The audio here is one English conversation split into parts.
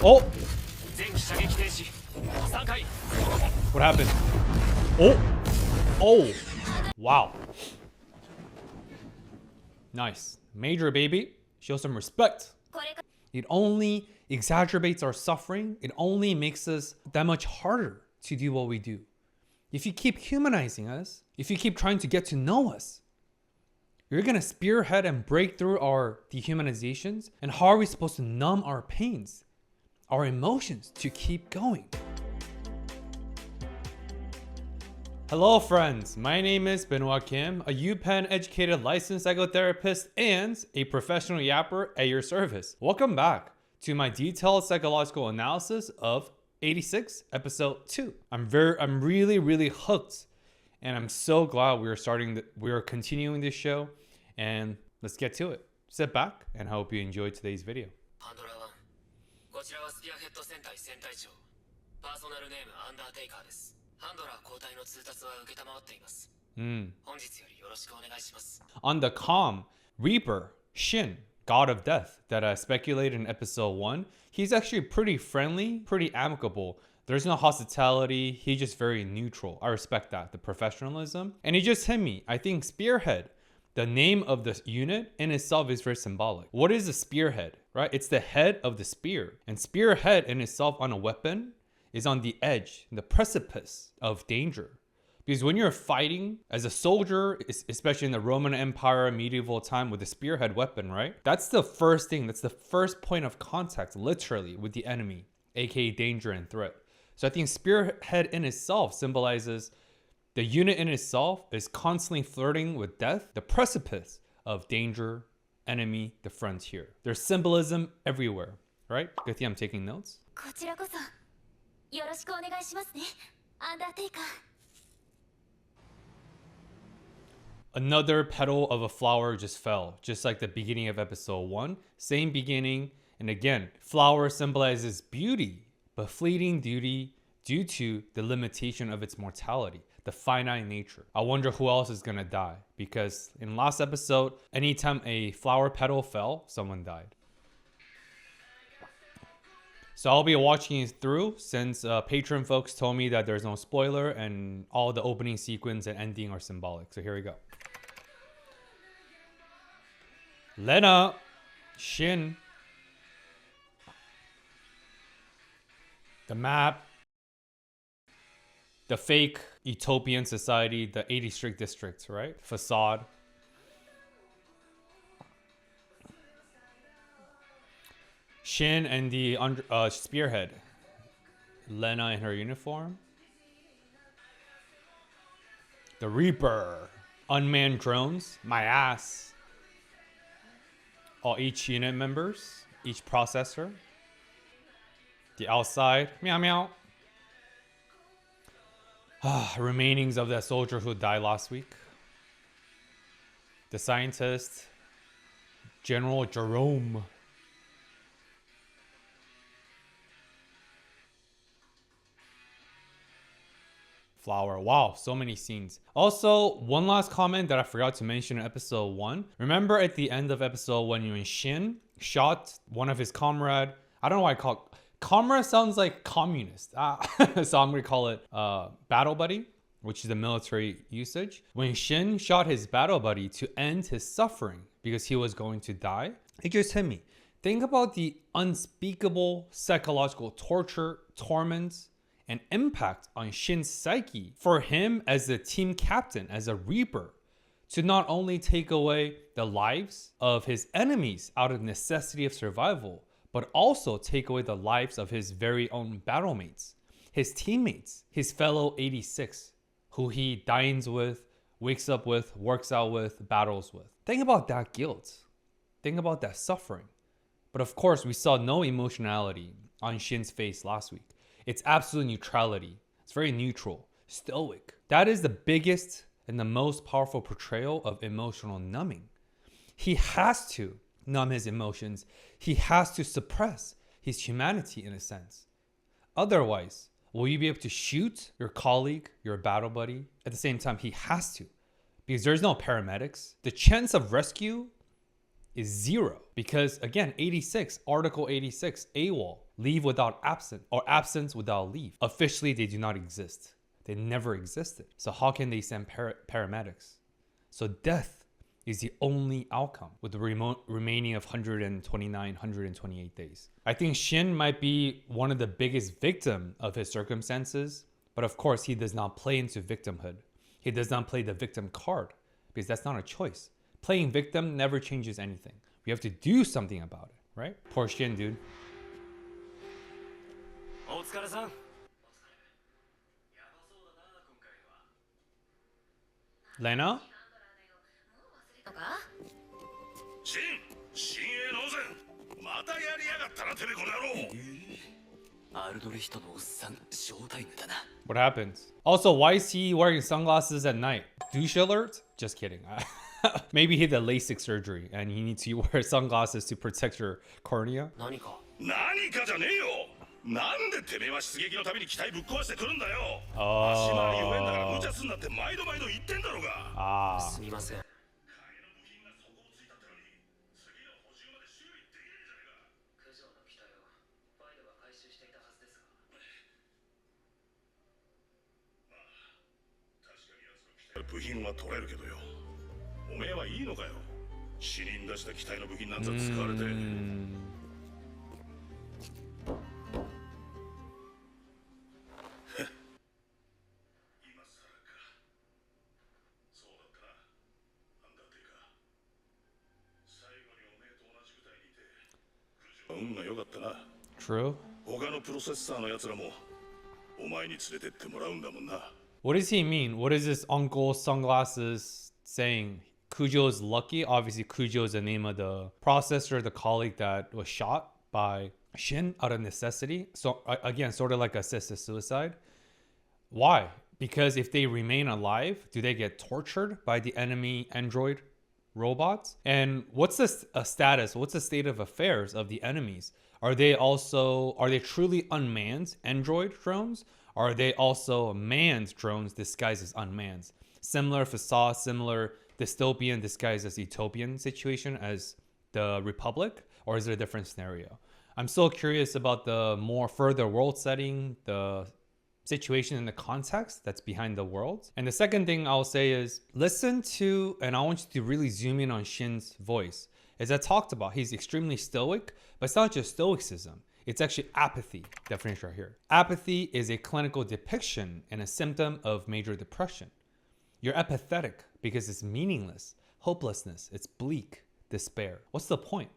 Oh! What happened? Oh! Oh! Wow. Nice. Major baby. Show some respect. It only exacerbates our suffering. It only makes us that much harder to do what we do. If you keep humanizing us, if you keep trying to get to know us, you're gonna spearhead and break through our dehumanizations. And how are we supposed to numb our pains, our emotions, to keep going? Hello friends, my name is Benoit Kim, a UPenn educated licensed psychotherapist and a professional yapper at your service. Welcome back to my detailed psychological analysis of 86 episode 2. I'm really hooked, and I'm so glad we are continuing this show, and let's get to it. Sit back and I hope you enjoyed today's video. On the calm, Reaper, Shin, God of Death, that I speculated in episode 1, he's actually pretty friendly, pretty amicable. There's no hostility, he's just very neutral. I respect that, the professionalism. And he just hit me. I think Spearhead, the name of the unit in itself, is very symbolic. What is a spearhead, right? It's the head of the spear. And spearhead in itself on a weapon is on the edge, the precipice of danger. Because when you're fighting as a soldier, especially in the Roman Empire, medieval time, with a spearhead weapon, right? That's the first thing, that's the first point of contact, literally, with the enemy, aka danger and threat. So I think spearhead in itself symbolizes the unit in itself is constantly flirting with death, the precipice of danger, enemy, the frontier. There's symbolism everywhere, right? Good thing I'm taking notes. Another petal of a flower just fell, just like the beginning of episode 1. Same beginning. And again, flower symbolizes beauty, but fleeting beauty due to the limitation of its mortality, the finite nature. I wonder who else is gonna die, because in last episode, anytime a flower petal fell, someone died. So I'll be watching it through, since patron folks told me that there's no spoiler and all the opening sequence and ending are symbolic. So here we go. Lena, Shin, the map, the fake utopian society, the 80 strict districts, right? Facade. Shin and the spearhead. Lena in her uniform. The Reaper. Unmanned drones. My ass. Each unit members. Each processor. The outside. Meow meow. Remainings of that soldier who died last week. The scientist. General Jerome. Flower. Wow, so many scenes. Also, one last comment that I forgot to mention in episode 1. Remember at the end of episode 1 when Shin shot one of his comrade? I don't know why I call it. Comrade sounds like communist. So I'm going to call it battle buddy, which is the military usage. When Shin shot his battle buddy to end his suffering because he was going to die, it just hit me. Think about the unspeakable psychological torture, torment, and impact on Shin's psyche for him as the team captain, as a Reaper, to not only take away the lives of his enemies out of necessity of survival, but also take away the lives of his very own battlemates, his teammates, his fellow 86, who he dines with, wakes up with, works out with, battles with. Think about that guilt. Think about that suffering. But of course, we saw no emotionality on Shin's face last week. It's absolute neutrality. It's very neutral, stoic. That is the biggest and the most powerful portrayal of emotional numbing. He has to numb his emotions. He has to suppress his humanity in a sense. Otherwise, will you be able to shoot your colleague, your battle buddy? At the same time, he has to, because there's no paramedics. The chance of rescue is 0 because, again, 86, Article 86, AWOL. leave without absence, or absence without leave. Officially, they do not exist. They never existed. So how can they send paramedics? So death is the only outcome with the remaining of 129, 128 days. I think Shin might be one of the biggest victim of his circumstances, but of course he does not play into victimhood. He does not play the victim card because that's not a choice. Playing victim never changes anything. We have to do something about it, right? Poor Shin, dude. Lena? 新鋭の前またやりやがったなてめえこの野郎アルドリヒトのおっさんショータイムだな What happens? Also, why is he wearing sunglasses at night? Douche alert? Just kidding. Maybe he had the LASIK surgery and he needs to wear sunglasses to protect your cornea. 何かじゃねえよなんでてめえは出撃のために機体ぶっ壊してくるんだよ足回り弱えんだから無茶すんなって毎度毎度言ってんだろうがすみません 部品は取れるけどよおめえはいいのかよ死人出した機体の部品なんざ使われて今更かそうだったなアンダーテイカー最後におめえと同じ部隊にいて運が良かったな True. 他のプロセッサーのやつらもお前に連れてってもらうんだもんな What does he mean? What is this Uncle Sunglasses saying? Kujo's lucky? Obviously, Kujo is the name of the processor, the colleague that was shot by Shin out of necessity. So again, sort of like assisted suicide. Why? Because if they remain alive, do they get tortured by the enemy android robots? And what's the status? What's the state of affairs of the enemies? Are they truly unmanned android drones? Are they also manned drones disguised as unmanned? Similar facade, similar dystopian disguised as utopian situation as the Republic? Or is there a different scenario? I'm so curious about the more further world setting, the situation and the context that's behind the world. And the second thing I'll say is listen to, and I want you to really zoom in on Shin's voice. As I talked about, he's extremely stoic, but it's not just stoicism. It's actually apathy, definition right here. Apathy is a clinical depiction and a symptom of major depression. You're apathetic because it's meaningless, hopelessness, it's bleak, despair. What's the point?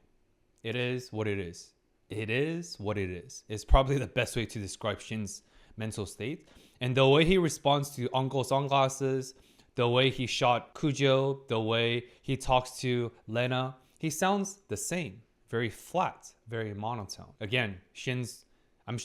It is what it is. It is what it is. It's probably the best way to describe Shin's mental state. And the way he responds to Uncle Sunglasses, the way he shot Kujo, the way he talks to Lena, he sounds the same. Very flat, very monotone. Again,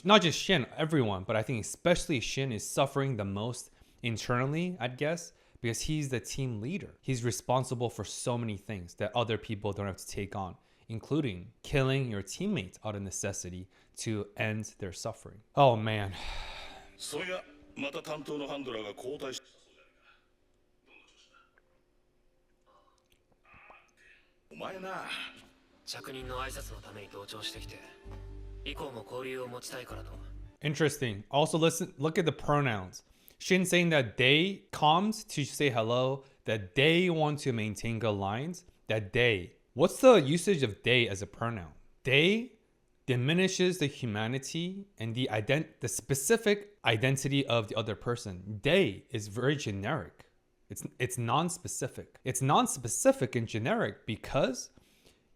not just Shin, everyone, but I think especially Shin is suffering the most internally, I'd guess, because he's the team leader. He's responsible for so many things that other people don't have to take on, including killing your teammates out of necessity to end their suffering. Oh man. そういや、また担当のハンドラーが交代したそうじゃないか。どんな調子だ。お前な。着任の挨拶のために同調してきて、以降も交流を持ちたいからと。Interesting. Also, look at the pronouns. Shin saying that they comes to say hello, that they want to maintain good lines, that they. What's the usage of they as a pronoun? They diminishes the humanity and the specific identity of the other person. They is very generic. It's non-specific. It's non-specific and generic because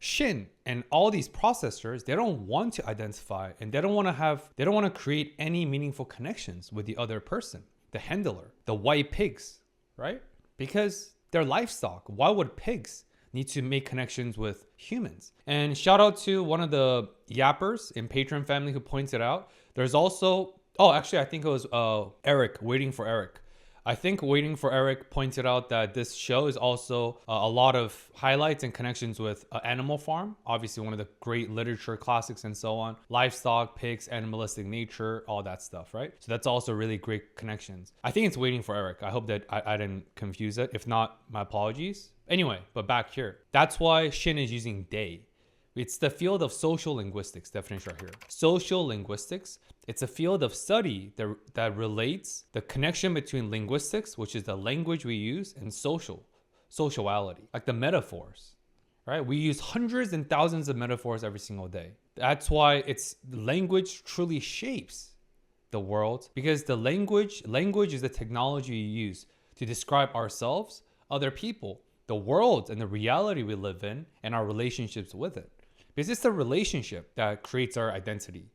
Shin and all these processors, they don't want to identify and they don't want to create any meaningful connections with the other person, the handler, the white pigs, right? Because they're livestock. Why would pigs need to make connections with humans? And shout out to one of the yappers in Patreon family who pointed out, there's also, I think it was Eric, Waiting for Eric. I think Waiting for Eric pointed out that this show is also a lot of highlights and connections with Animal Farm, obviously one of the great literature classics and so on. Livestock, pigs, animalistic nature, all that stuff, right? So that's also really great connections. I think it's Waiting for Eric. I hope that I didn't confuse it. If not, my apologies. Anyway, but back here. That's why Shin is using they. It's the field of social linguistics, definition right here. Social linguistics, it's a field of study that relates the connection between linguistics, which is the language we use, and sociality, like the metaphors, right? We use hundreds and thousands of metaphors every single day. That's why language truly shapes the world, because the language is the technology you use to describe ourselves, other people, the world, and the reality we live in, and our relationships with it. Because it's the relationship that creates our identity.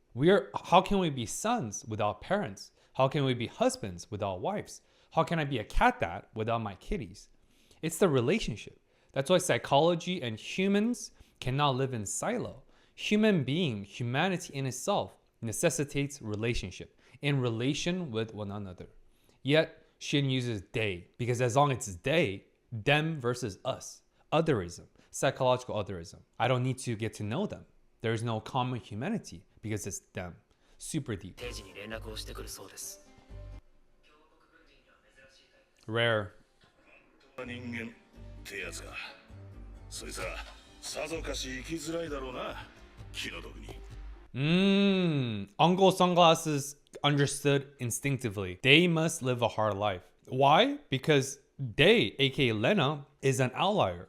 How can we be sons without parents? How can we be husbands without wives? How can I be a cat dad without my kitties? It's the relationship. That's why psychology and humans cannot live in silo. Humanity in itself necessitates relationship, in relation with one another. Yet, Shin uses they, because as long as it's they, them versus us, otherism, psychological otherism. I don't need to get to know them. There's no common humanity because it's them. Super deep. Rare. Uncle Sunglasses understood instinctively. They must live a hard life. Why? Because they, aka Lena, is an outlier.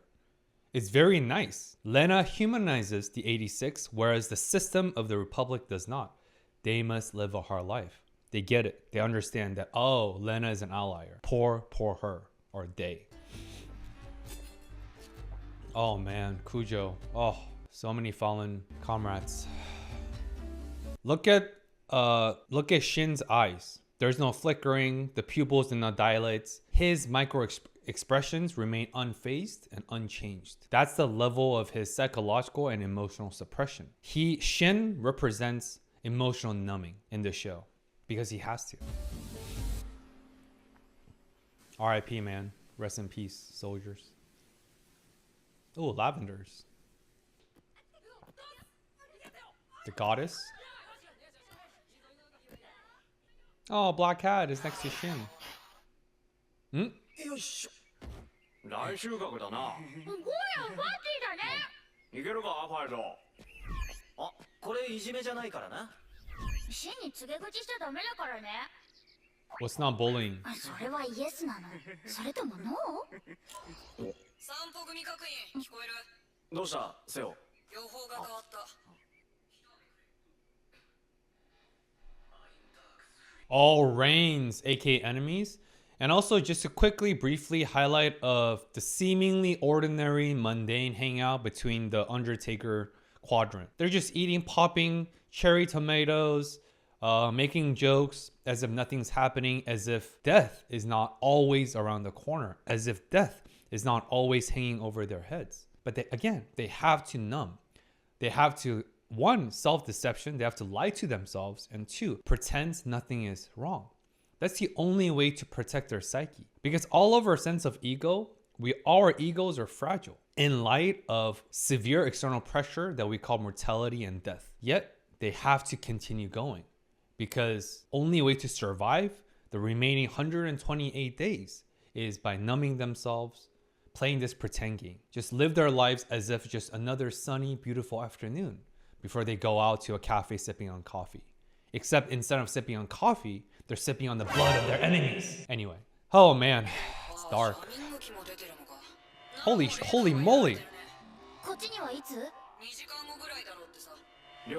It's very nice. Lena humanizes the 86, whereas the system of the Republic does not. They must live a hard life. They get it. They understand that, oh, Lena is an outlier. Poor her, or they. Oh man, Kujo. Oh, so many fallen comrades. Look at Shin's eyes. There's no flickering. The pupils do not dilate. His micro expressions remain unfazed and unchanged. That's the level of his psychological and emotional suppression. Shin represents emotional numbing in the show because he has to. R.I.P. man. Rest in peace, soldiers. Oh, lavenders. The goddess. Oh, Black Cat is next to Shin. Hmm? 大収穫だな。今夜はパーティーだね。いけるか、ファイト。あ、これいじめじゃないからな。シンに告げ口しちゃダメだからね。What's not bullying? それはイエスなの。それともノー？散歩組確認聞こえる？どうした、セオ？予報が変わった。All reigns, aka enemies. And also just to quickly, briefly highlight of the seemingly ordinary, mundane hangout between the Undertaker quadrant. They're just eating, popping cherry tomatoes, making jokes as if nothing's happening, as if death is not always around the corner, as if death is not always hanging over their heads. But they have to numb. They have to, one, self-deception. They have to lie to themselves. And two, pretend nothing is wrong. That's the only way to protect their psyche. Because all of our sense of ego, our egos are fragile in light of severe external pressure that we call mortality and death. Yet, they have to continue going. Because only way to survive the remaining 128 days is by numbing themselves, playing this pretend game. Just live their lives as if just another sunny, beautiful afternoon before they go out to a cafe sipping on coffee. Except instead of sipping on coffee, they're sipping on the blood of their enemies. Anyway. Oh man, it's dark. Holy moly.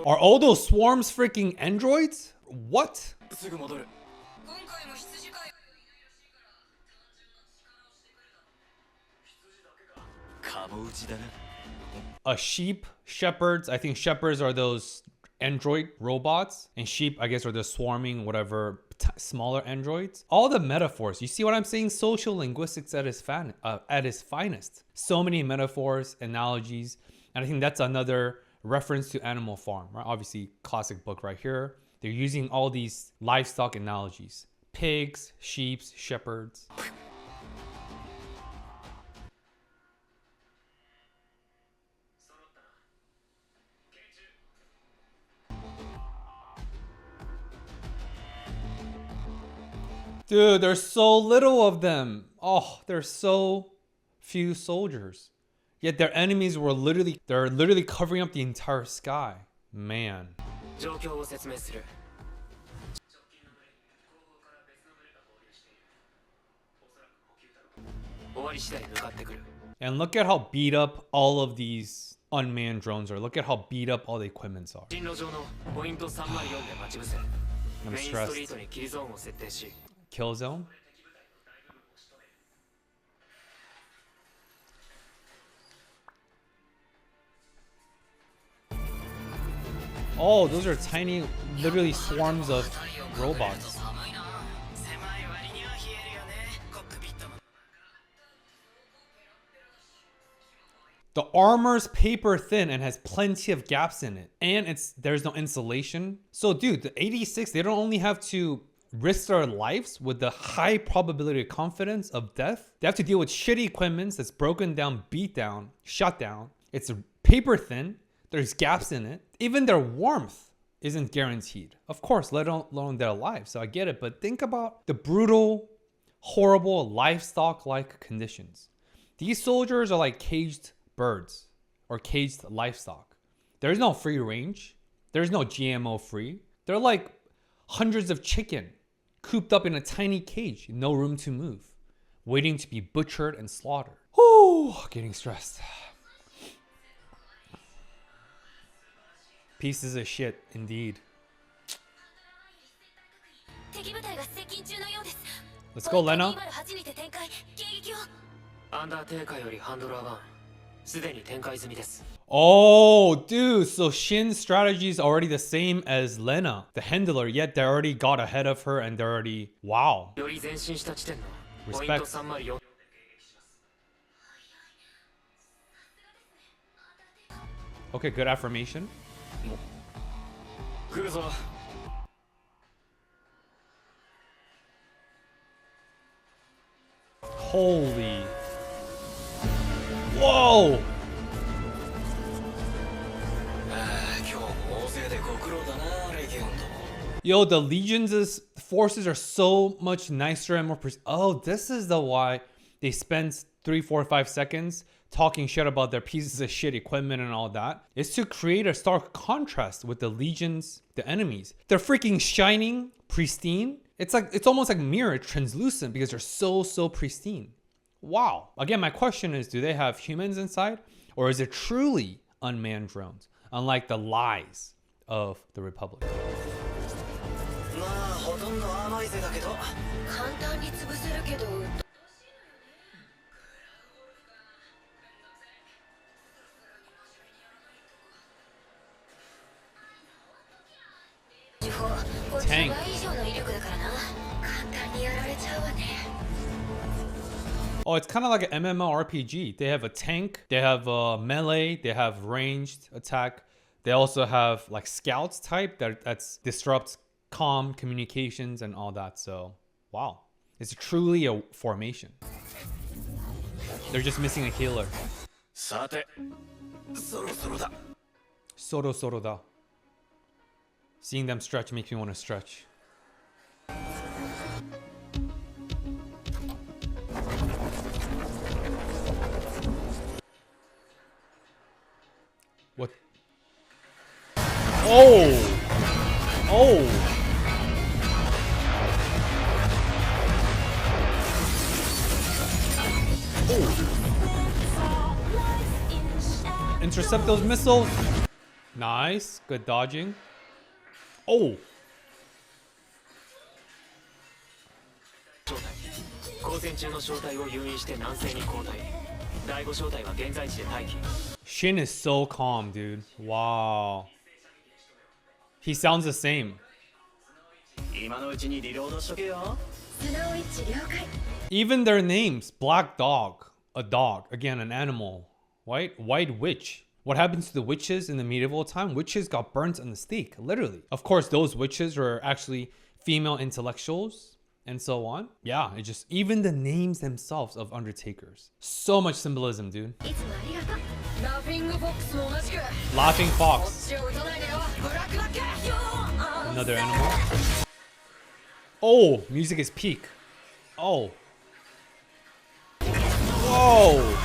Are all those swarms freaking androids? What? A sheep, shepherds. I think shepherds are those android robots, and sheep, I guess, are the swarming, whatever, smaller androids. All the metaphors, you see what I'm saying? Social linguistics at its finest. So many metaphors, analogies, and I think that's another reference to Animal Farm, right? Obviously, classic book right here. They're using all these livestock analogies. Pigs, sheep, shepherds. Dude, there's so little of them. Oh, there's so few soldiers. Yet their enemies were they're literally covering up the entire sky. Man. 状況を説明する And look at how beat up all of these unmanned drones are. Look at how beat up all the equipments are. I'm stressed. Kill zone? Oh, those are tiny, literally swarms of robots. The armor's paper thin and has plenty of gaps in it. And there's no insulation. So dude, the 86, they don't only have to risk their lives with the high probability of confidence of death. They have to deal with shitty equipment that's broken down, beat down, shut down. It's paper thin. There's gaps in it. Even their warmth isn't guaranteed. Of course, let alone they're alive. So I get it. But think about the brutal, horrible livestock-like conditions. These soldiers are like caged birds or caged livestock. There's no free range. There's no GMO free. They're like hundreds of chicken cooped up in a tiny cage, no room to move, waiting to be butchered and slaughtered. Whew, getting stressed. Pieces of shit, indeed. Let's go, Lena. Oh, dude, so Shin's strategy is already the same as Lena, the handler, yet they already got ahead of her and they're already, wow. Respect. Okay, good affirmation. Holy. Whoa! Yo, the Legion's forces are so much nicer and more oh, this is the why they spend 3, 4, 5 seconds talking shit about their pieces of shit equipment and all that. It's to create a stark contrast with the Legions, the enemies. They're freaking shining, pristine. It's almost like mirror, translucent because they're so pristine. Wow. Again, my question is, do they have humans inside? Or is it truly unmanned drones? Unlike the lies of the Republic. Tank. Oh, it's kind of like an MMORPG. They have a tank, they have a melee, they have ranged attack. They also have like scouts type that's disrupts comm communications and all that. So, wow. It's truly a formation. They're just missing a healer. Soro da. Seeing them stretch makes me want to stretch. What? Oh! Oh! Intercept those missiles. Nice. Good dodging. Oh! Shin is so calm, dude. Wow. He sounds the same. Even their names. Black dog. A dog. Again, an animal. White witch. What happens to the witches in the medieval time? Witches got burnt on the stake, literally. Of course, those witches were actually female intellectuals and so on. Yeah, it just, even the names themselves of undertakers. So much symbolism, dude. Laughing fox. Another animal. Oh, music is peak. Oh. Whoa.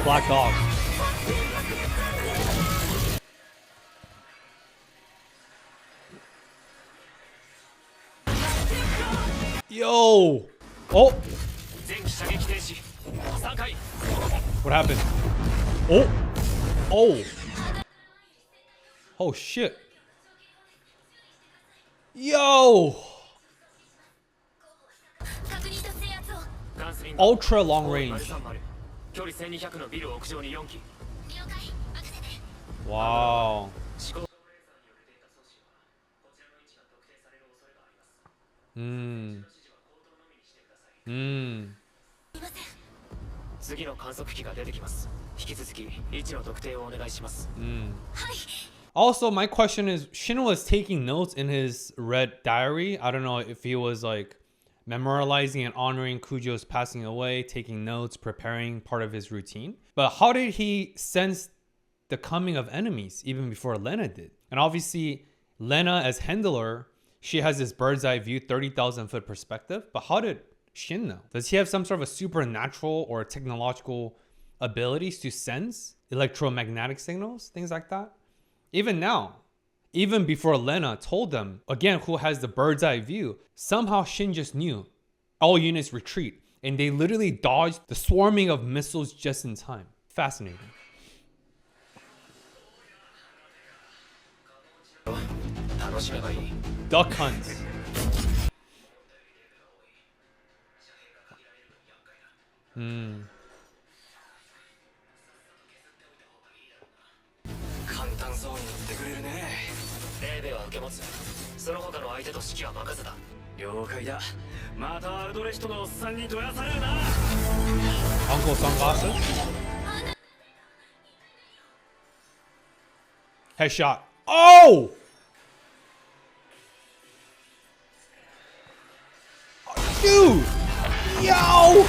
Black dog. Yo! Oh! What happened? Oh! Oh! Oh shit! Yo! Ultra long range. Wow. Mm. Mm. Also, my question is, Shin was taking notes in his red diary. I don't know if he was like memorializing and honoring Kujo's passing away, taking notes, preparing part of his routine. But how did he sense the coming of enemies even before Lena did? And obviously, Lena as handler, she has this bird's eye view, 30,000 foot perspective. But how did Shin know? Does he have some sort of a supernatural or technological abilities to sense electromagnetic signals, things like that? Even now, even before Lena told them, again, who has the bird's eye view, somehow Shin just knew all units retreat. And they literally dodged the swarming of missiles just in time. Fascinating. Duck hunts. Hmm. Uncle sunglasses. Headshot. Oh! Dude! Yo!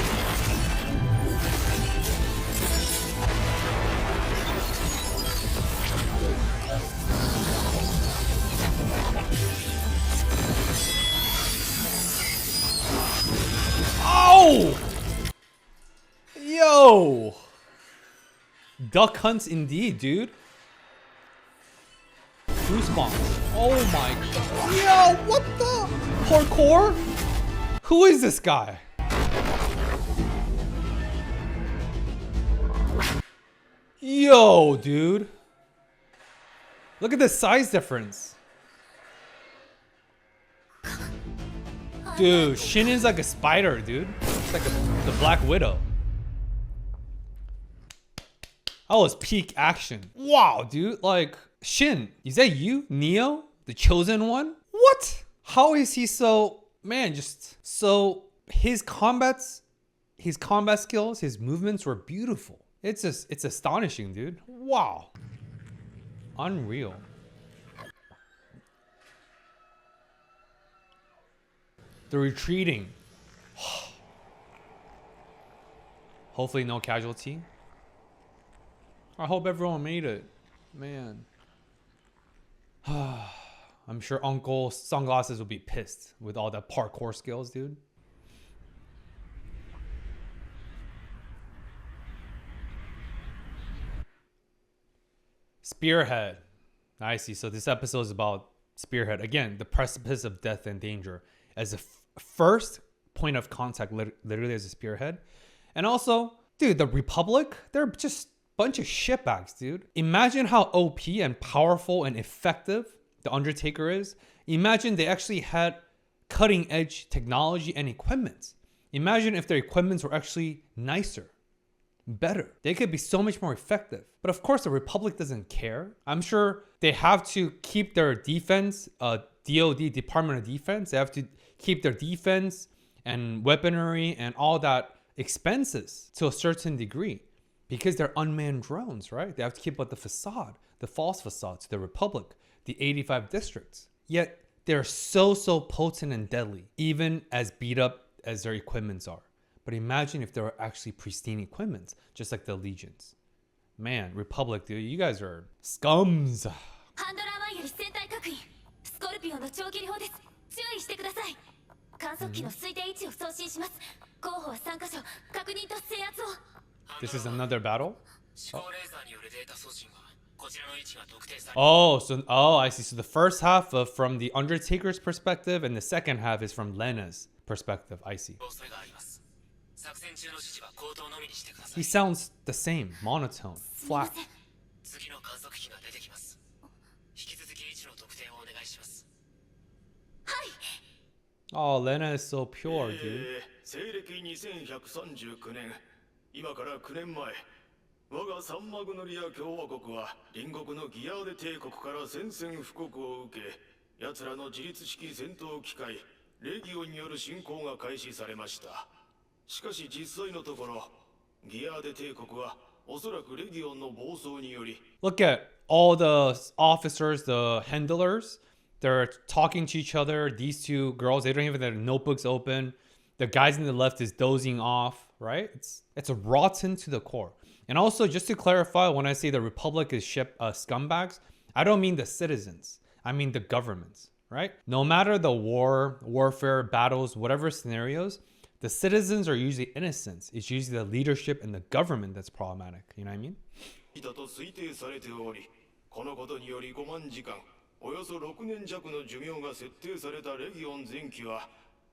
Oh! Yo! Duck hunts indeed, dude. Goosebumps. Oh my god. Yo, what the? Parkour? Who is this guy? Yo, dude. Look at the size difference. Dude, Shin is like a spider, dude. It's like the Black Widow. That was peak action. Wow, dude. Like, Shin, is that you? Neo? The chosen one? What? How is he so... Man, just... So, his combat skills, his movements were beautiful. It's astonishing, dude. Wow. Unreal. The retreating. Hopefully no casualty. I hope everyone made it. Man. I'm sure Uncle Sunglasses will be pissed with all the parkour skills, dude. Spearhead. I see. So this episode is about Spearhead. Again, the precipice of death and danger. As a first point of contact, literally as a spearhead. And also, dude, the Republic, they're just a bunch of shitbags, dude. Imagine how OP and powerful and effective the Undertaker is. Imagine they actually had cutting edge technology and equipment. Imagine if their equipments were actually nicer, better. They could be so much more effective. But of course, the Republic doesn't care. I'm sure they have to keep their defense, DOD, Department of Defense. They have to keep their defense and weaponry and all that expenses to a certain degree because they're unmanned drones, right? They have to keep up the facade, the false facade to the Republic, the 85 districts. Yet they're so potent and deadly, even as beat up as their equipments are. But imagine if they were actually pristine equipment, just like the Legions. Man, Republic, dude, you guys are scums. This is another battle? Oh, I see. So the first half of from the Undertaker's perspective and the second half is from Lena's perspective. I see. He sounds the same, monotone, flat. Oh, Lena is so pure, dude. 西暦2139年、今から9年前、我がサンマグノリア共和国は隣国のギアーデ帝国から宣戦布告を受け、奴らの自立式戦闘機械レギオンによる侵攻が開始されました。しかし実際のところ、ギアーデ帝国はおそらくレギオンの暴走により Look at all the officers, the handlers. They're talking to each other. These two girls, they don't even have their notebooks open. The guys on the left is dozing off, right? It's rotten to the core. And also, just to clarify, when I say the Republic is scumbags, I don't mean the citizens. I mean the governments, right? No matter the warfare, battles, whatever scenarios, the citizens are usually innocent. It's usually the leadership and the government that's problematic. You know what I mean? このことにより5万時間、およそ6年弱の寿命が設定されたレギオン前期は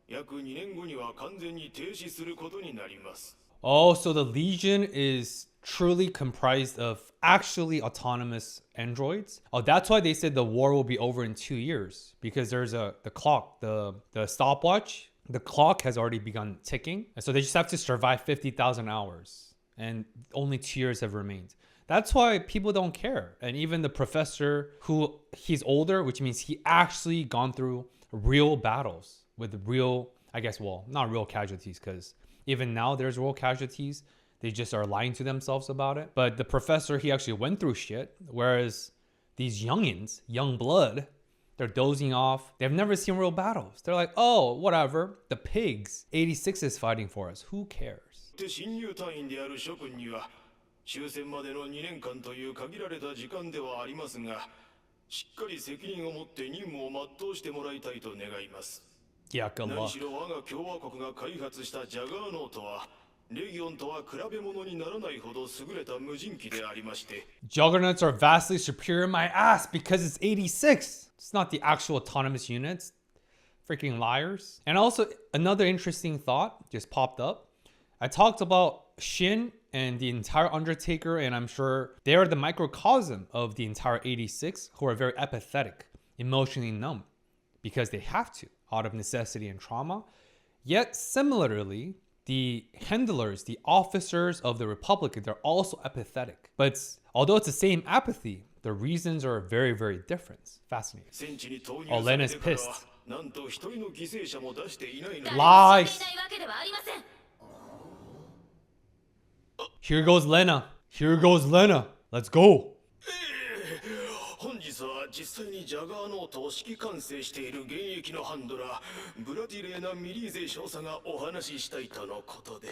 約2年後には完全に停止することになります。Oh, so the Legion is truly comprised of actually autonomous androids. Oh, that's why they said the war will be over in 2 years, because there's the clock, the stopwatch. The clock has already begun ticking, and so they just have to survive 50,000 hours, and only 2 years have remained. That's why people don't care. And even the professor, who he's older, which means he actually gone through real battles with real, I guess, well, not real casualties, because even now there's real casualties. They just are lying to themselves about it. But the professor, he actually went through shit. Whereas these youngins, young blood, they're dozing off. They've never seen real battles. They're like, oh, whatever. The pigs, 86 is fighting for us. Who cares? 終戦までの2年間という限られた時間ではありますが、しっかり責任を持って任務を全うしてもらいたいと願います。何しろ我が共和国が開発したジャガーノートは、レギオンとは比べ物にならないほど優れた無人機でありまして。Juggernauts are vastly superior, my ass, because it's 86. It's not the actual autonomous units. Freaking liars. And also, another interesting thought just popped up. I talked about Shin and the entire Undertaker, and I'm sure they are the microcosm of the entire 86, who are very apathetic, emotionally numb, because they have to, out of necessity and trauma. Yet, similarly, the handlers, the officers of the Republic, they're also apathetic. But although it's the same apathy, the reasons are very, very different. Fascinating. Oh, Lena's pissed. Lies! Here goes Lena. Here goes Lena. Let's go. 本日は実際にジャガーノートを指揮管制している現役のハンドラーブラディレーナ・ミリーゼ少佐がお話ししたいとのことで。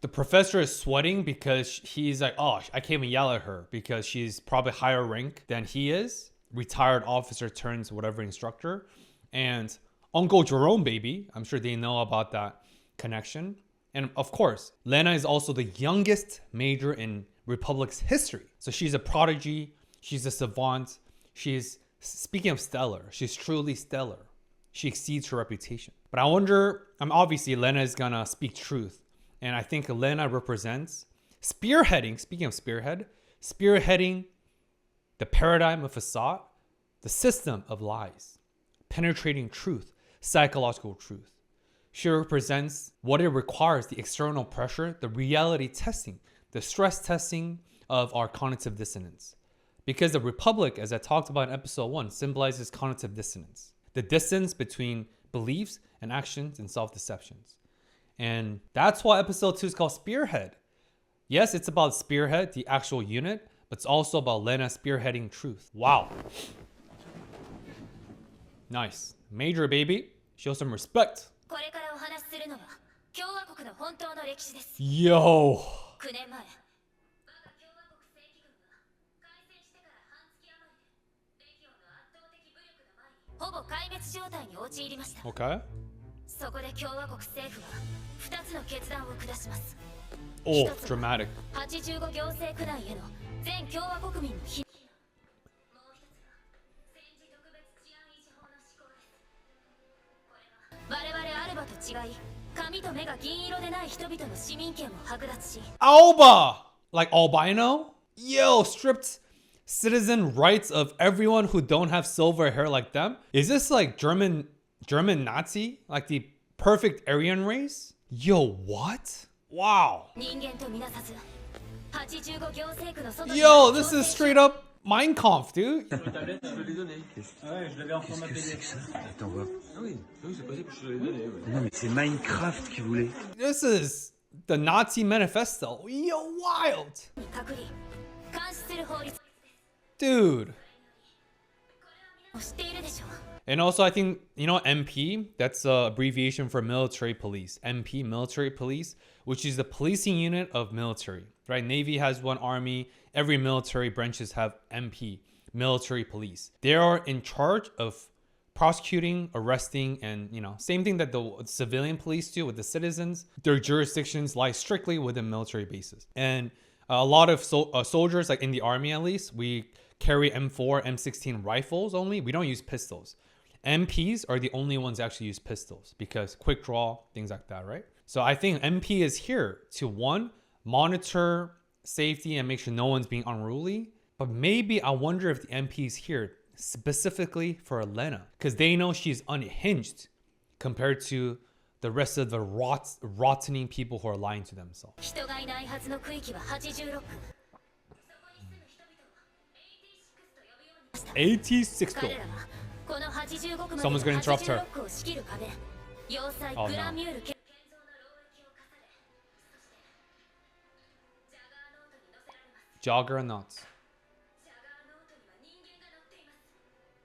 The professor is sweating because he's like, oh, I can't even yell at her because she's probably higher rank than he is. Retired officer turns whatever instructor. And Uncle Jerome, baby. I'm sure they know about that connection. And of course, Lena is also the youngest major in Republic's history. So she's a prodigy. She's a savant. She's, speaking of stellar, she's truly stellar. She exceeds her reputation. But I wonder, obviously Lena is gonna speak truth. And I think Lena represents spearheading, speaking of spearheading the paradigm of facade, the system of lies, penetrating truth, psychological truth. She represents what it requires, the external pressure, the reality testing, the stress testing of our cognitive dissonance. Because the Republic, as I talked about in episode 1, symbolizes cognitive dissonance. The distance between beliefs and actions and self-deceptions. And that's why episode 2 is called Spearhead. Yes, it's about Spearhead, the actual unit, but it's also about Lena spearheading truth. Wow. Nice. Major, baby. Show some respect. Yo. ほぼ壊滅状態に陥りました。 Okay. そこで共和国政府は2つの決断を下します。Oh, dramatic. 85行政区内への全共和国民の避難。我々アルバと違い、髪と目が銀色でない人々の市民権を剥奪し。Alba! Like albino? Yo, stripped citizen rights of everyone who don't have silver hair like them? Is this like German Nazi? Like the perfect Aryan race? Yo, what? Wow. 人間とみなさず、85行政区の外に。 Yo, this is straight up Mein Kampf, dude. Ah ouais, je l'avais en format PDF. Attends, voir. Ah oui, oui, c'est possible que je te l'ai donné. Ouais. Non, mais c'est Minecraft qui voulait. This is the Nazi manifesto. Yo, wild. 隔離、監視する法律。 Dude. 知っているでしょう。 And also, I think, you know, MP, that's a abbreviation for military police. MP, military police, which is the policing unit of military, right? Navy has one, Army. Every military branches have MP, military police. They are in charge of prosecuting, arresting, and, you know, same thing that the civilian police do with the citizens. Their jurisdictions lie strictly within military bases. And a lot of soldiers, like in the Army at least, we carry M4, M16 rifles only. We don't use pistols. MPs are the only ones that actually use pistols because quick draw, things like that, right? So I think MP is here to, one, monitor safety and make sure no one's being unruly. But maybe I wonder if the MP is here specifically for Lena because they know she's unhinged compared to the rest of the rottening people who are lying to themselves. 人がいないはずの区域は86区。 86度. 彼らはこの85区まで Someone's gonna interrupt her. 86区を仕切る壁、要塞 Oh, グラ no. ミュール建造の労役を課され、そしてジャガーノートに載せられます。 Juggernauts. ジャガーノートには人間が乗っています。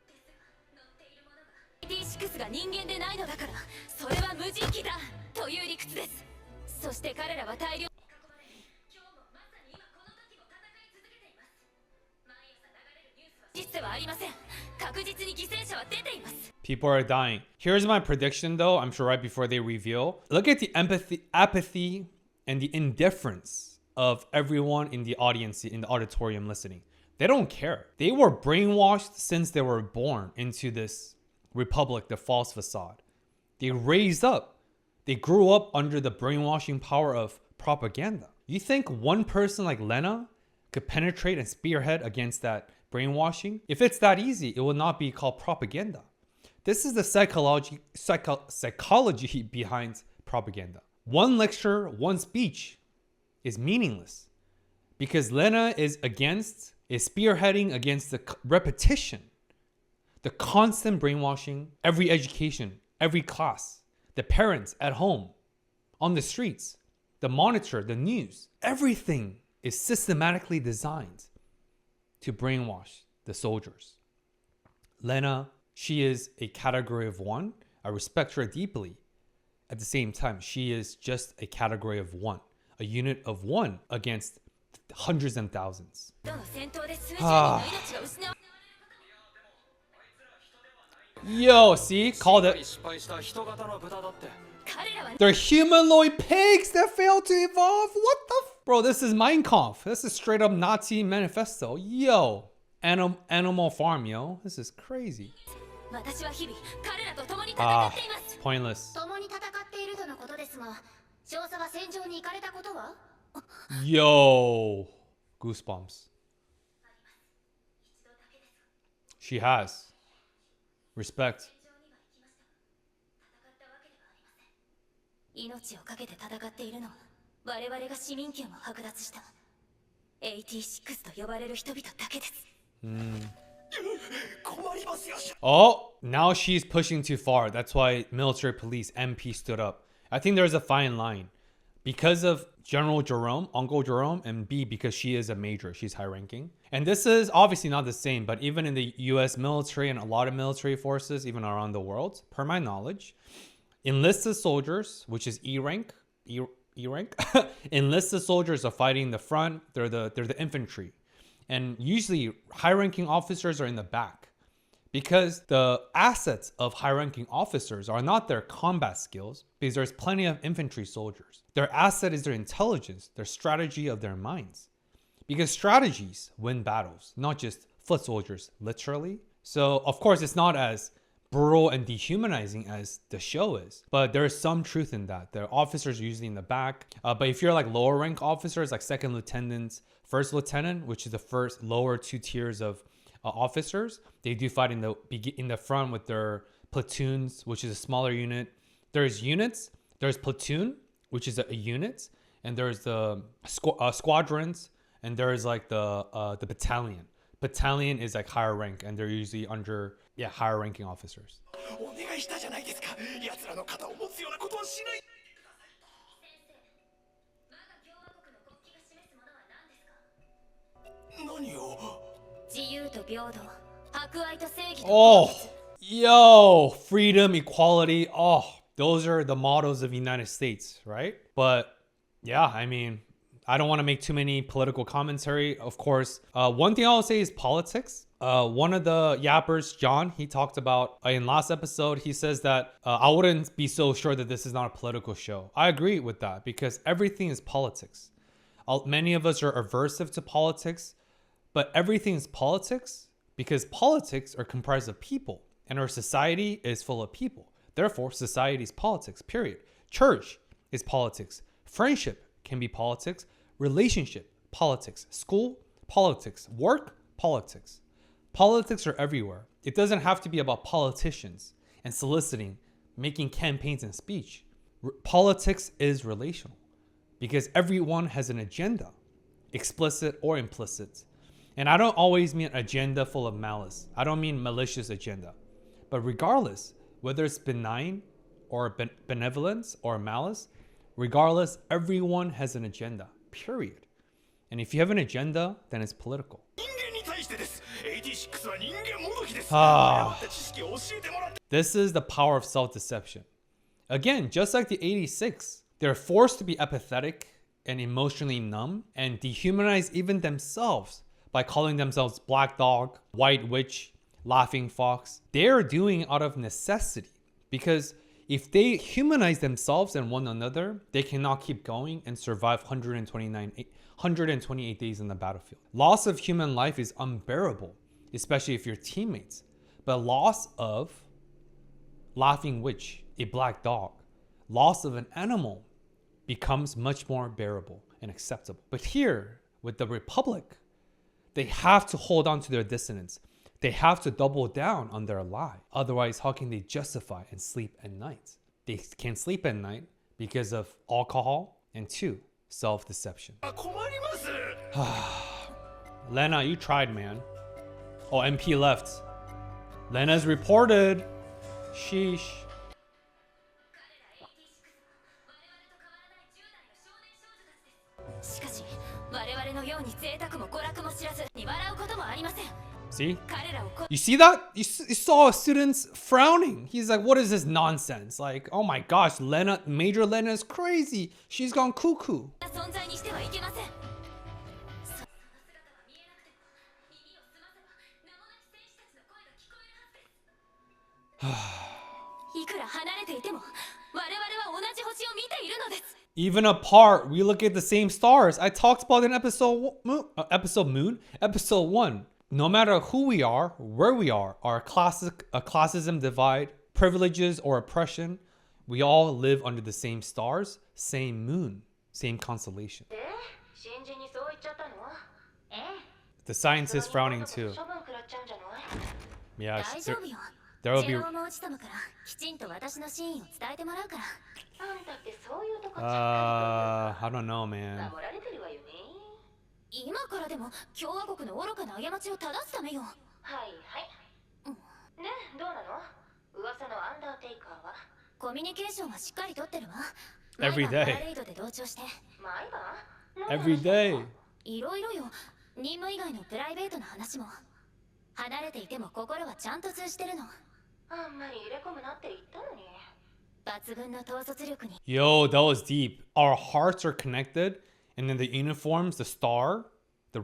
ですが、乗っているものが86が人間でないのだから、それは無人機だという理屈です。そして彼らは大量に囲まれ、今日もまさに今この時も戦い続けています。毎朝流れるニュースは事実はありません。確実に犠牲者は出ています。 People are dying. Here's my prediction though, I'm sure right before they reveal. Look at the apathy and the indifference of everyone in the audience, in the auditorium listening. They don't care. They were brainwashed since they were born into this republic, the false facade. They raised up. They grew up under the brainwashing power of propaganda. You think one person like Lena could penetrate and spearhead against that brainwashing? If it's that easy, it will not be called propaganda. This is the psychology behind propaganda. One lecture, one speech is meaningless because Lena is spearheading against the repetition, the constant brainwashing, every education, every class, the parents at home, on the streets, the monitor, the news. Everything is systematically designed to brainwash the soldiers. Lena, she is a category of one. I respect her deeply. At the same time, she is just a category of one, a unit of one against hundreds and thousands. Yo, see? Called it. They're humanoid pigs that failed to evolve? What the Bro, this is Mein Kampf. This is straight up Nazi manifesto. Yo. Animal farm, yo. This is crazy. Ah, pointless. Yo. Goosebumps. She has. Respect. 命をかけて戦っているのは我々が市民権を剥奪した86と呼ばれる人々だけです。Oh, now she's pushing too far. That's why military police MP stood up. I think there's a fine line because of General Jerome, Uncle Jerome, and B because she is a major. She's high ranking. And this is obviously not the same, but even in the US military and a lot of military forces, even around the world, per my knowledge, enlisted soldiers, which is E rank, enlisted soldiers are fighting the front. They're the infantry, and usually high-ranking officers are in the back. Because the assets of high-ranking officers are not their combat skills, because there's plenty of infantry soldiers. Their asset is their intelligence, their strategy of their minds. Because strategies win battles, not just foot soldiers, literally. So, of course, it's not as brutal and dehumanizing as the show is, but there is some truth in that. The officers are usually in the back, but if you're like lower rank officers, like second lieutenants, first lieutenant, which is the first lower two tiers of officers, they do fight in the front with their platoons, which is a smaller unit. There's units, there's platoon, which is a unit, and there's the squadrons, and there's like the battalion. Battalion is like higher rank, and they're usually under higher ranking officers. お願いしたじゃないですか。奴らの肩を持つようなことはしない。何を？自由と平等、博愛と正義と Oh, yo, freedom, equality. Oh, those are the mottos of the United States, right? But yeah, I mean, I don't want to make too many political commentary. Of course, one thing I'll say is politics. One of the yappers, John, he talked about in last episode, he says that I wouldn't be so sure that this is not a political show. I agree with that because everything is politics. Many of us are aversive to politics, but everything is politics because politics are comprised of people and our society is full of people. Therefore, society is politics, period. Church is politics. Friendship can be politics. Relationship, politics. School, politics. Work, politics. Politics are everywhere. It doesn't have to be about politicians and soliciting, making campaigns and speech. Politics is relational because everyone has an agenda, explicit or implicit. And I don't always mean agenda full of malice. I don't mean malicious agenda. But regardless, whether it's benign or benevolence or malice, regardless, everyone has an agenda, period. And if you have an agenda, then it's political. This is the power of self-deception. Again, just like the 86, they're forced to be apathetic and emotionally numb and dehumanize even themselves by calling themselves Black Dog, White Witch, Laughing Fox. They're doing it out of necessity because if they humanize themselves and one another, they cannot keep going and survive 128 days in the battlefield. Loss of human life is unbearable, especially if you're teammates. But loss of Laughing Witch, a black dog, loss of an animal becomes much more bearable and acceptable. But here, with the Republic, they have to hold on to their dissonance. They have to double down on their lie. Otherwise, how can they justify and sleep at night? They can't sleep at night because of alcohol and 2, self-deception. Lena, you tried, man. Oh, MP left. Lena's reported. Sheesh. しかし我々のように贅沢も娯楽も知らずに笑うこともありません。 See? You see that? You saw students frowning. He's like, what is this nonsense? Like, oh my gosh, Major Lena is crazy. She's gone cuckoo. Even apart, we look at the same stars. I talked about in episode 1. No matter who we are, where we are, our classism divide, privileges or oppression, we all live under the same stars, same moon, same constellation. The scientist frowning too. Yeah, there will be. I don't know, man. 今からでも共和国の愚かな過ちを正すためよ。はいはい。で、どうなの？噂のアンダーテイカーは。コミュニケーションはしっかりとってるわ。Every day. パラレードで同調して。毎晩？ Every day. いろいろよ。任務以外のプライベートな話も。離れていても心はちゃんと通じてるの。あんまり入れ込むなって言ったのに。抜群の統率力に。Yo, that was deep. Our hearts are connected. And then the uniforms, the star, the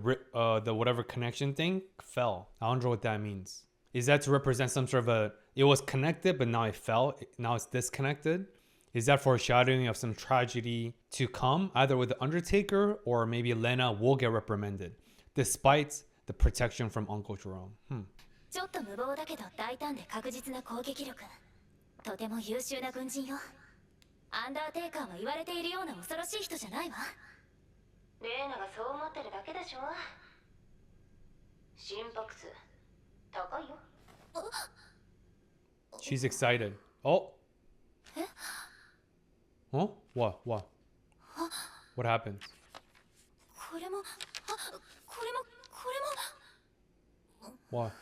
whatever connection thing fell. I don't know what that means. Is that to represent some sort of it was connected, but now it fell. Now it's disconnected. Is that foreshadowing of some tragedy to come, either with the Undertaker or maybe Lena will get reprimanded, despite the protection from Uncle Jerome? ちょっと無謀だけど大胆で確実な攻撃力。とても優秀な軍人よ。アンダーテイカーは言われているような恐ろしい人じゃないわ。レーナがそう思ってるだけでしょ。心拍数高いよ。She's excited. Oh. Huh? What? What? What happens? これも、これも、これも。 What?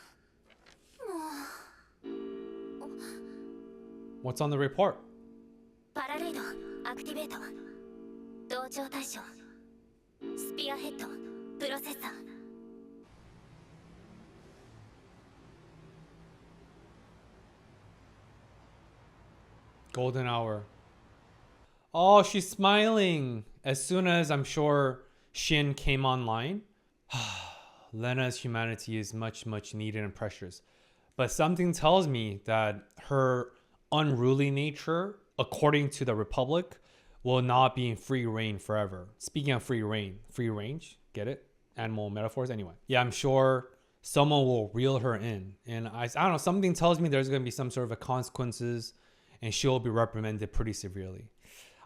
What's on the report? パラレード、アクティベート。同調対象。スピアヘッド、プロセッサー。Golden hour. Oh, she's smiling. As soon as I'm sure Shin came online, Lena's humanity is much, much needed and precious. But something tells me that her unruly nature, according to the Republic, will not be in free reign forever. Speaking of free reign, free range, get it? Animal metaphors? Anyway. Yeah, I'm sure someone will reel her in. And I don't know, something tells me there's going to be some sort of a consequences and she'll be reprimanded pretty severely.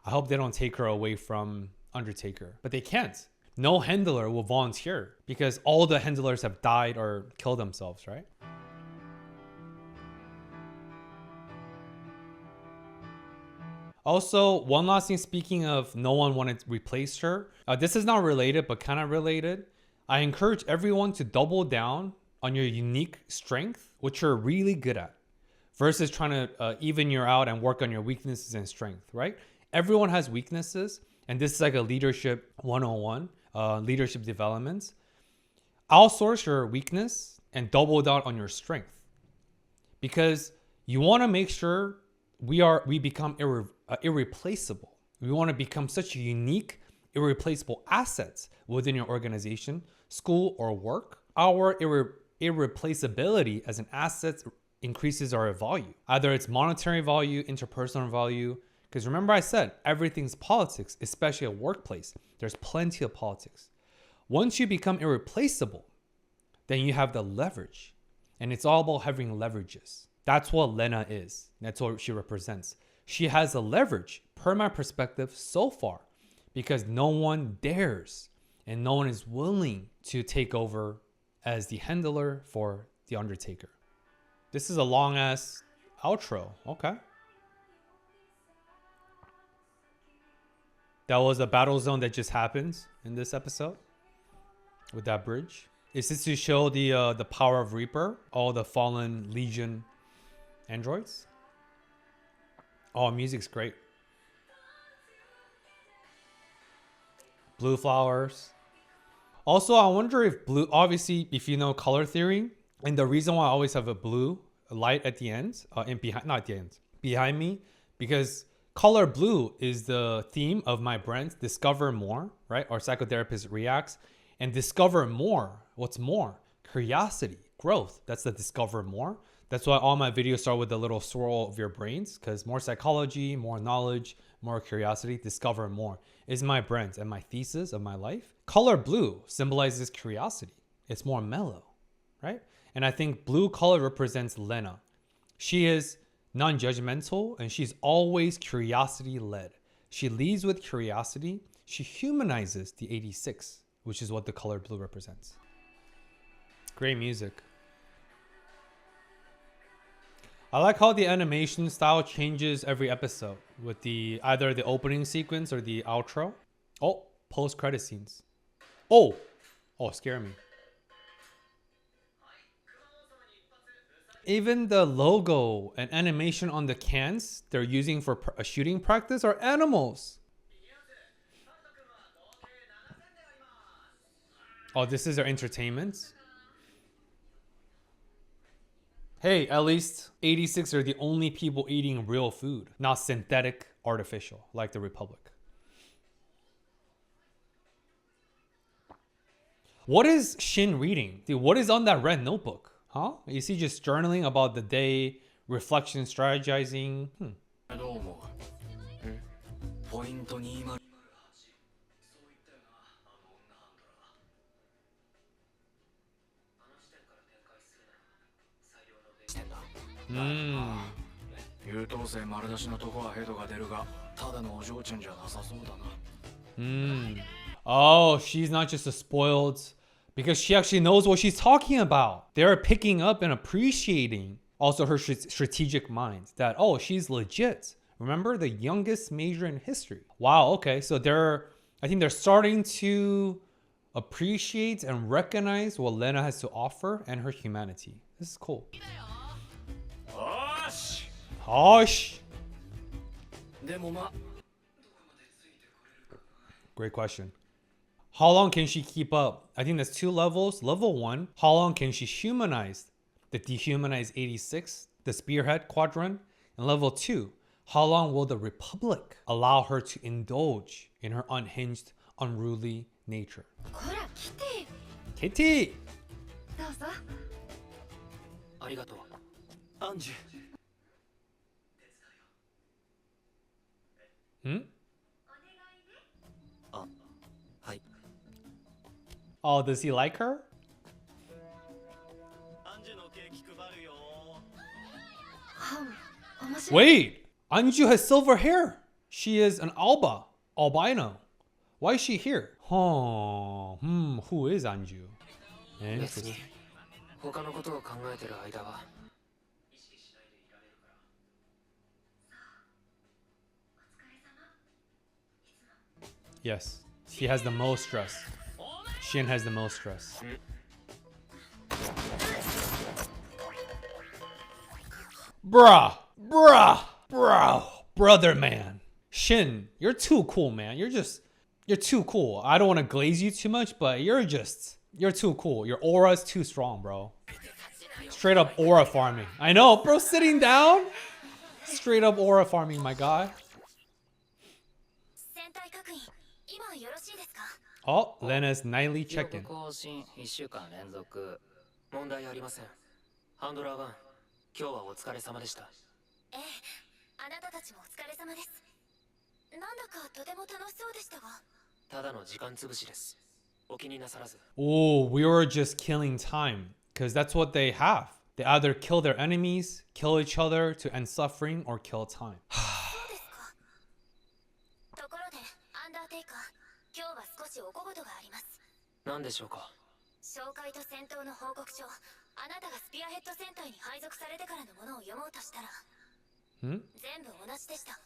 I hope they don't take her away from Undertaker, but they can't. No handler will volunteer because all the handlers have died or killed themselves, right? Also, one last thing, speaking of no one wanted to replace her. This is not related, but kind of related. I encourage everyone to double down on your unique strength, which you're really good at, versus trying to even you out and work on your weaknesses and strength, right? Everyone has weaknesses, and this is like a leadership 101, leadership development. Outsource your weakness and double down on your strength, because you want to make sure we become irreplaceable. We want to become such a unique, irreplaceable assets within your organization, school, or work. Our irreplaceability as an asset increases our value. Either it's monetary value, interpersonal value. Because remember I said, everything's politics, especially at workplace. There's plenty of politics. Once you become irreplaceable, then you have the leverage. And it's all about having leverages. That's what Lena is. That's what she represents. She has the leverage, per my perspective, so far, because no one dares and no one is willing to take over as the handler for The Undertaker. This is a long ass outro. Okay. That was a battle zone that just happens in this episode with that bridge. Is this to show the power of Reaper, all the fallen Legion androids? Oh, music's great. Blue flowers. Also, I wonder if blue, obviously, if you know color theory, and the reason why I always have a blue light at the end, and behind, not at the end, behind me, because color blue is the theme of my brand, Discover More, right? Our psychotherapist reacts and discover more. What's more? Curiosity, growth. That's the discover more. That's why all my videos start with a little swirl of your brains, because more psychology, more knowledge, more curiosity, discover more is my brand and my thesis of my life. Color blue symbolizes curiosity. It's more mellow, right? And I think blue color represents Lena. She is non-judgmental and she's always curiosity led. She leads with curiosity. She humanizes the 86, which is what the color blue represents. Great music. I like how the animation style changes every episode with either the opening sequence or the outro. Oh, post-credit scenes. Oh, scare me. Even the logo and animation on the cans they're using for a shooting practice are animals. Oh, this is our entertainment. Hey, at least 86 are the only people eating real food, not synthetic, artificial, like the Republic. What is Shin reading? Dude, what is on that red notebook? Huh? Is he just journaling about the day, reflection, strategizing? どう思うポイント20 優等生丸出しのとこはヘドが出るがただのお嬢ちゃんじゃなさそうだな Oh, she's not just a spoiled, because she actually knows what she's talking about. They're picking up and appreciating also her strategic mind that, oh, she's legit. Remember, the youngest major in history. Wow, okay. So I think they're starting to appreciate and recognize what Lena has to offer and her humanity. This is cool. よし Gosh. でもま Great question. How long can she keep up? I think that's 2 levels. Level 1, how long can she humanize the dehumanized 86, the spearhead quadrant? And level 2, how long will the Republic allow her to indulge in her unhinged, unruly nature? ほら来て Kitty! どうぞありがとうアンジュ Hmm? あはい Oh, does he like her? アンジュのケーキ配るよ 面白い Wait! Anju has silver hair. She is an albino. Why is she here? Who is Anju? 別に Interesting. 他のことを考えてる間は Yes, she has the most stress. Shin has the most stress. Brother man. Shin, you're too cool, man. You're too cool. I don't want to glaze you too much, but you're too cool. Your aura is too strong, bro. Straight up aura farming. I know, bro, sitting down. Straight up aura farming, my guy. 戦隊確認今はよろしいですか Oh, Lena's nightly 記録 check-in. 更新1週間連続問題ありませんハンドラー1今日はお疲れ様でしたええあなたたちもお疲れ様ですなんだかとても楽しそうでしたがただの時間潰しですお気になさらず Oh, we were just killing time. Because that's what they have. They either kill their enemies, kill each other to end suffering, or kill time. そうですかところでアンダーテイカー今日は少しお小言があります何でしょうか紹介と戦闘の報告書あなたがスピアヘッド戦隊に配属されてからのものを読もうとしたら Hmm? 全部同じでした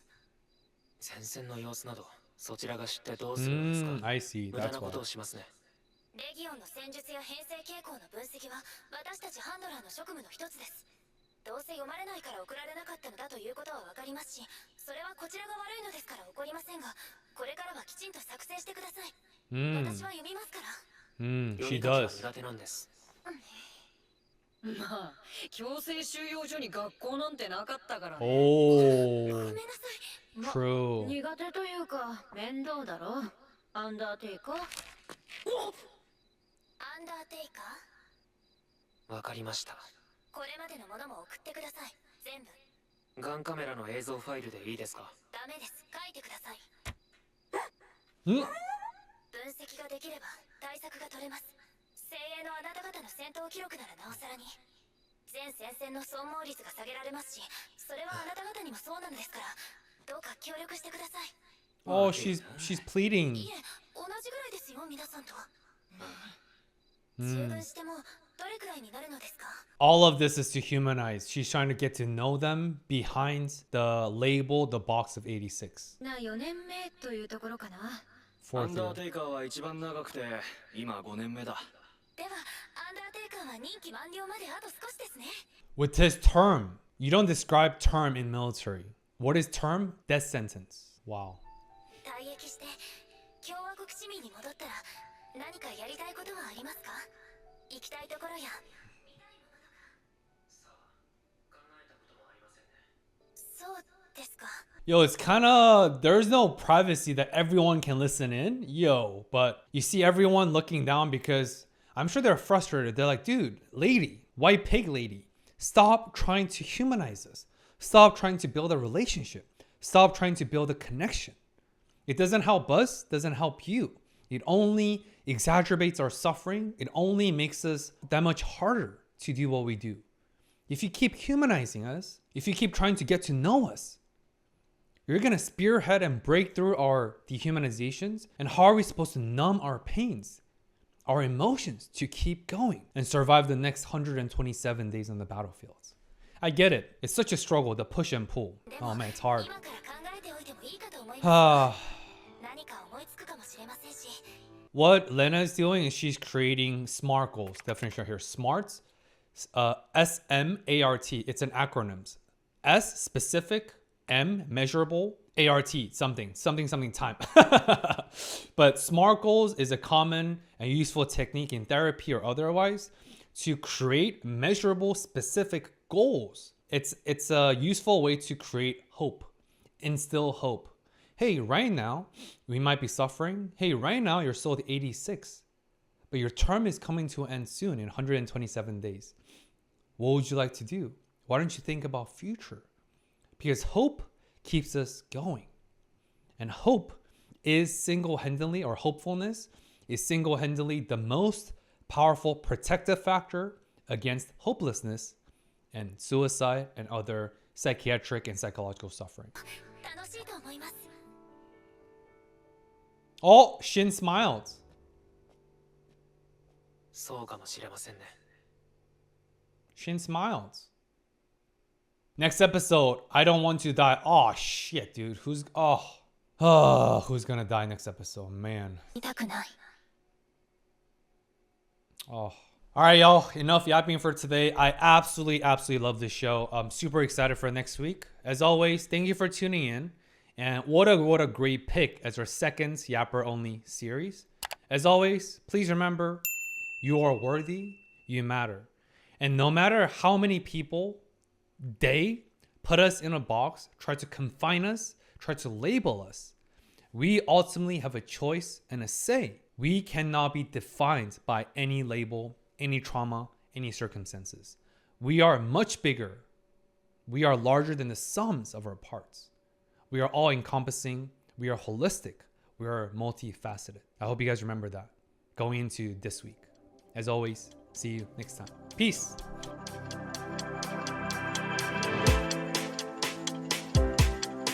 前線の様子などそちらが知ってどうするんですか I see. 無駄 That's なこ why. とをしますねレギオンの戦術や編成傾向の分析は私たちハンドラーの職務の一つですどうせ読まれないから送られなかったのだということは分かりますしそれはこちらが悪いのですから怒りませんがこれからはきちんと作成してください、私は読みますから She 読み書 does. きは苦手なんですまあ強制収容所に学校なんてなかったからね Oh, ごめんなさい true. 苦手というか面倒だろアンダーテイカーアンダーテイカーわかりましたこれまでのものも送ってください全部ガンカメラの映像ファイルでいいですかダメです書いてください Hmm? 分析ができれば対策が取れます精鋭のあなた方の戦闘記録ならなおさらに全戦線の損耗率が下げられますしそれはあなた方にもそうなのですからどうか協力してください Oh, she's pleading. いえ同じぐらいですよ皆さんと従軍してもどれくらいになるのですか All of this is to humanize. She's trying to get to know them behind the label, the box of 86. な4年目というところかなア Fourth ンダー year. テイカーは一番長くて今5年目だではアンダーテイカーは任期満了まであと少しですね With his term, you don't describe term in military. What is term? Death sentence. Wow. 退役して共和国市民に戻ったら何かやりたいことはありますか行きたいところやそうですか Yo, it's kind of, there's no privacy that everyone can listen in. Yo, but you see everyone looking down because I'm sure they're frustrated. They're like, dude, lady, White pig lady, stop trying to humanize us. Stop trying to build a relationship. Stop trying to build a connection. It doesn't help us, doesn't help you. It only exacerbates our suffering. It only makes us that much harder to do what we do. If you keep humanizing us, if you keep trying to get to know us, you're going to spearhead and break through our dehumanizations. And how are we supposed to numb our pains, our emotions, to keep going and survive the next 127 days on the battlefields? I get it. It's such a struggle, the push and pull. Oh man, it's hard. What Lena is doing is she's creating SMART goals. Definition here, SMART. S-M-A-R-T. It's an acronym. S, specific. M, measurable. A-R-T, something time. But SMART goals is a common and useful technique in therapy or otherwise to create measurable, specific goals. It's a useful way to create hope, instill hope. Hey, right now, we might be suffering. Hey, right now, you're still at 86, but your term is coming to an end soon in 127 days. What would you like to do? Why don't you think about future? Because hope keeps us going. And hope is single-handedly, or hopefulness is single-handedly the most powerful protective factor against hopelessness and suicide and other psychiatric and psychological suffering. Oh, Shin smiled. Shin smiled. Next episode, I don't want to die. Oh shit, dude. Who's gonna die next episode, man. Oh. All right, y'all. Enough yapping for today. I absolutely love this show. I'm super excited for next week. As always, thank you for tuning in. And what a great pick as our second Yapper Only series. As always, please remember, you are worthy, you matter. And no matter how many people they put us in a box, try to confine us, try to label us, we ultimately have a choice and a say. We cannot be defined by any label, any trauma, any circumstances. We are much bigger. We are larger than the sums of our parts. We are all encompassing. We are holistic. We are multifaceted. I hope you guys remember that going into this week. As always, see you next time. Peace.